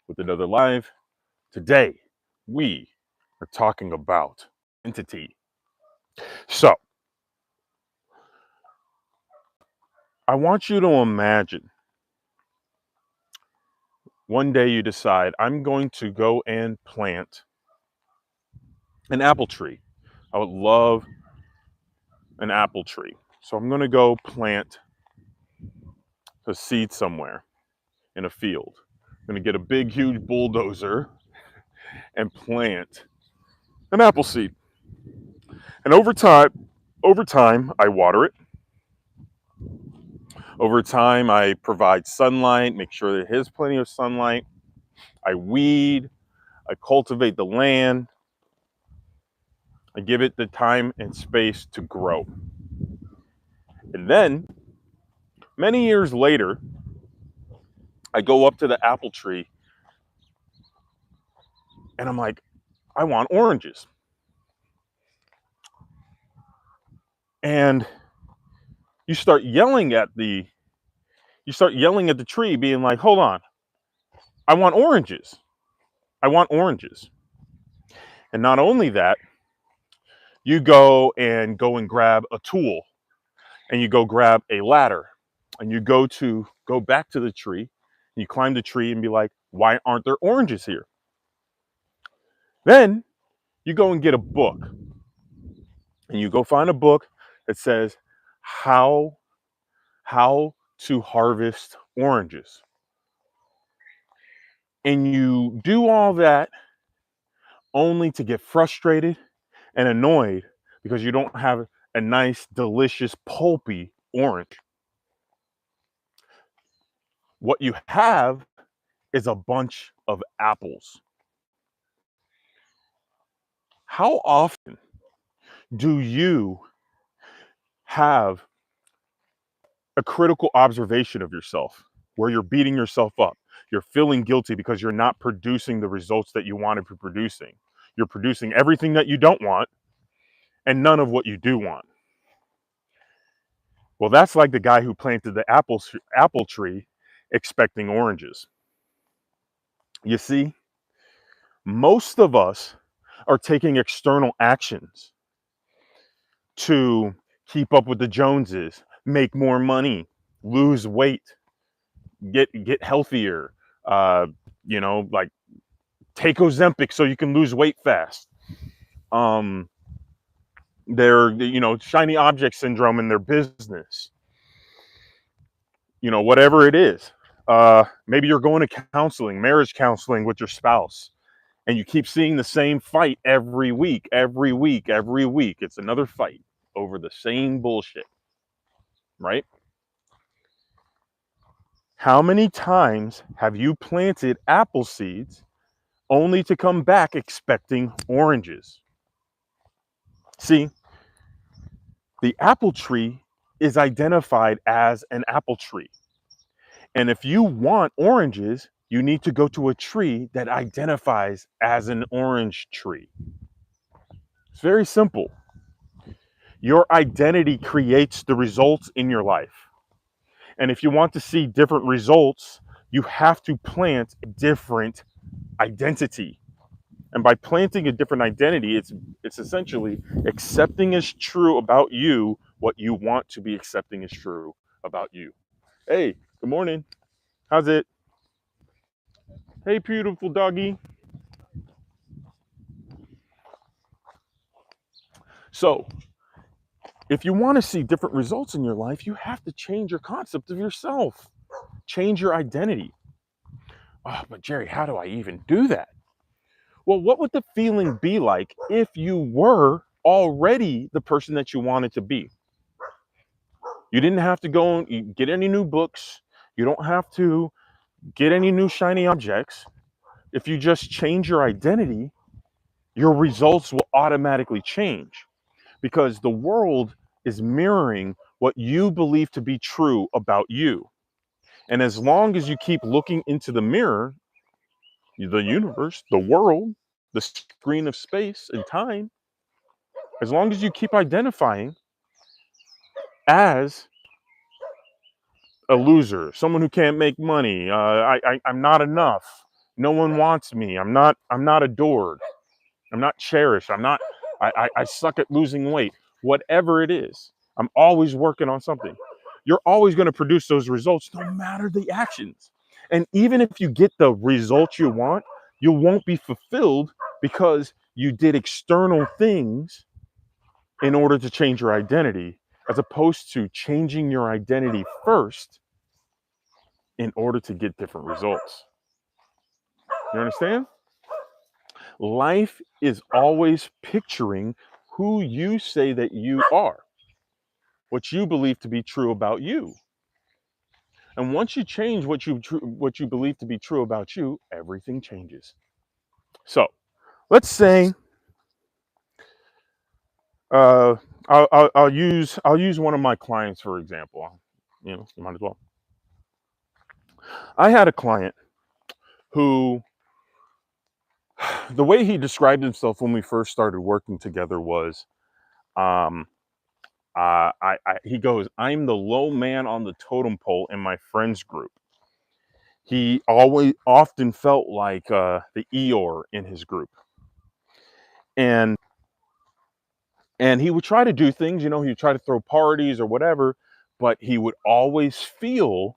with another live. Today, we are talking about entity. So, I want you to imagine one day you decide, I'm going to go and plant an apple tree. I would love an apple tree. So, I'm going to go plant a seed somewhere in a field. I'm going to get a big, huge bulldozer and plant an apple seed. And over time, I water it. Over time, I provide sunlight, make sure that it has plenty of sunlight. I weed, I cultivate the land, I give it the time and space to grow. And then, many years later, I go up to the apple tree and I'm like, I want oranges. And you start yelling at the tree, being like, hold on, I want oranges. I want oranges. And not only that, you go and grab a tool, and you go grab a ladder, and you go back to the tree, and you climb the tree and be like, why aren't there oranges here? Then you go and get a book, and you go find a book that says how to harvest oranges. And you do all that only to get frustrated and annoyed because you don't have a nice, delicious, pulpy orange. What you have is a bunch of apples. How often do you have a critical observation of yourself where you're beating yourself up? You're feeling guilty because you're not producing the results that you want to be producing. You're producing everything that you don't want and none of what you do want. Well, that's like the guy who planted the apple tree expecting oranges. You see, most of us are taking external actions to keep up with the Joneses, make more money, lose weight, get healthier, uh, like take Ozempic so you can lose weight fast. They're shiny object syndrome in their business. Whatever it is. Maybe you're going to counseling, marriage counseling with your spouse, and you keep seeing the same fight every week, every week, every week. It's another fight over the same bullshit, right? How many times have you planted apple seeds only to come back expecting oranges? See, the apple tree is identified as an apple tree. And if you want oranges, you need to go to a tree that identifies as an orange tree. It's very simple. Your identity creates the results in your life. And if you want to see different results, you have to plant a different identity. And by planting a different identity, it's essentially accepting as true about you what you want to be accepting as true about you. Hey, good morning. How's it? Hey, beautiful doggy. So, if you want to see different results in your life, you have to change your concept of yourself, change your identity. Oh, but Jerry, how do I even do that? Well, what would the feeling be like if you were already the person that you wanted to be? You didn't have to go and get any new books. You don't have to get any new shiny objects. If you just change your identity, your results will automatically change because the world is mirroring what you believe to be true about you. And as long as you keep looking into the mirror, the universe, the world, the screen of space and time, as long as you keep identifying as a loser, someone who can't make money, I'm not enough, No one wants me. I'm not adored. I'm not cherished. I suck at losing weight. Whatever it is, I'm always working on something. You're always going to produce those results no matter the actions. And even if you get the results you want, you won't be fulfilled because you did external things in order to change your identity, as opposed to changing your identity first in order to get different results. You understand? Life is always picturing who you say that you are, what you believe to be true about you. And once you change what you believe to be true about you, everything changes. So let's say uh, I'll use one of my clients for example. You might as well. I had a client who, the way he described himself when we first started working together was, um, he goes, I'm the low man on the totem pole in my friends group. He always often felt like the Eeyore in his group, and he would try to do things. He would try to throw parties or whatever, but he would always feel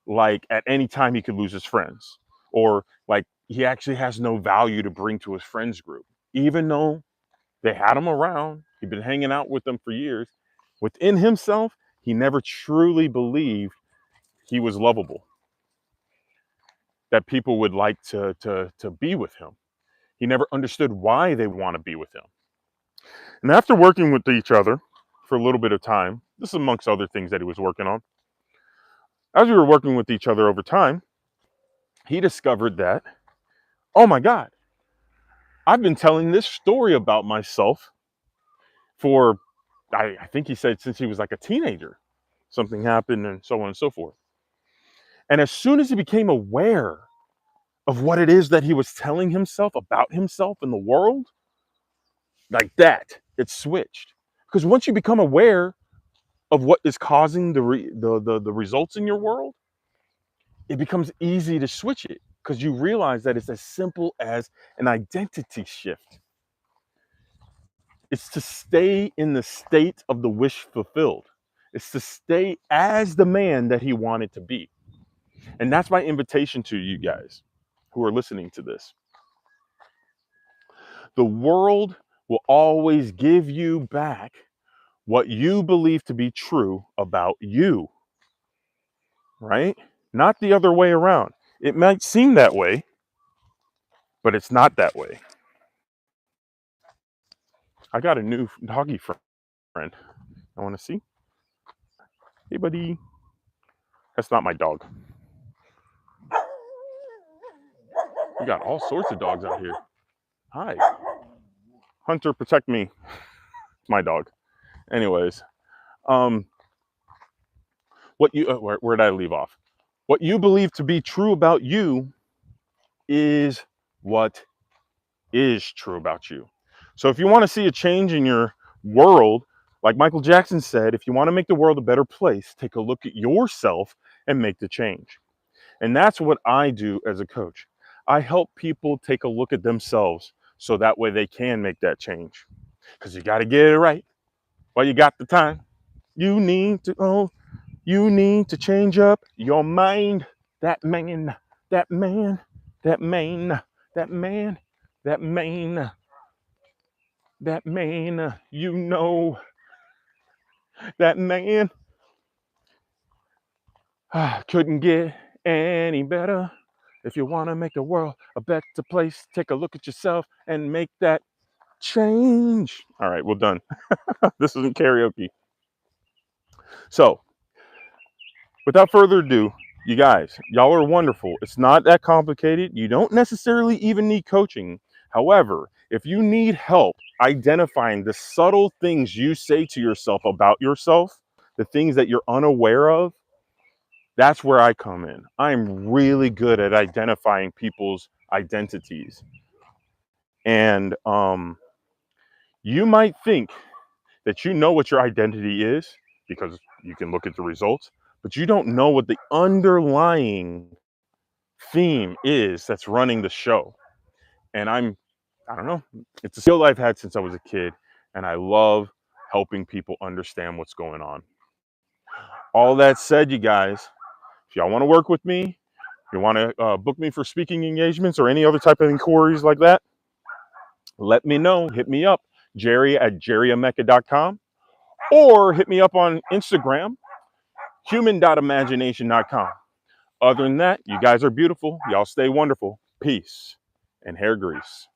like at any time he could lose his friends, or like he actually has no value to bring to his friends group, even though they had him around. He'd been hanging out with them for years. Within himself, he never truly believed he was lovable, that people would like to be with him. He never understood why they want to be with him. And after working with each other for a little bit of time, this is amongst other things that he was working on, as we were working with each other over time, he discovered that, oh my God, I've been telling this story about myself for, I think he said, since he was like a teenager. Something happened and so on and so forth. And as soon as he became aware of what it is that he was telling himself about himself in the world, like that, it switched. Because once you become aware of what is causing the results in your world, it becomes easy to switch it because you realize that it's as simple as an identity shift. It's to stay in the state of the wish fulfilled. It's to stay as the man that he wanted to be. And that's my invitation to you guys who are listening to this. The world will always give you back what you believe to be true about you, right? Not the other way around. It might seem that way, but it's not that way. I got a new doggy friend. I want to see. Hey, buddy. That's not my dog. We got all sorts of dogs out here. Hi. Hunter, protect me. It's my dog. Anyways, um, where did I leave off? What you believe to be true about you is what is true about you. So if you want to see a change in your world, like Michael Jackson said, if you want to make the world a better place, take a look at yourself and make the change. And that's what I do as a coach. I help people take a look at themselves so that way they can make that change. Because you got to get it right while you got the time. You need to change up your mind. That man, that man, that man, that man, that man, that man, that man couldn't get any better. If you want to make the world a better place, take a look at yourself and make that change. All right, well done. This isn't karaoke. So, without further ado, you guys, y'all are wonderful. It's not that complicated. You don't necessarily even need coaching. However, if you need help identifying the subtle things you say to yourself about yourself, the things that you're unaware of, that's where I come in. I'm really good at identifying people's identities. And you might think that you know what your identity is because you can look at the results, but you don't know what the underlying theme is that's running the show. And I don't know, it's a skill I've had since I was a kid, and I love helping people understand what's going on. All that said, you guys, if y'all want to work with me, if you want to book me for speaking engagements or any other type of inquiries like that, let me know. Hit me up, jerry@jerryameca.com, or hit me up on Instagram, human.imagination.com. Other than that, you guys are beautiful. Y'all stay wonderful. Peace and hair grease.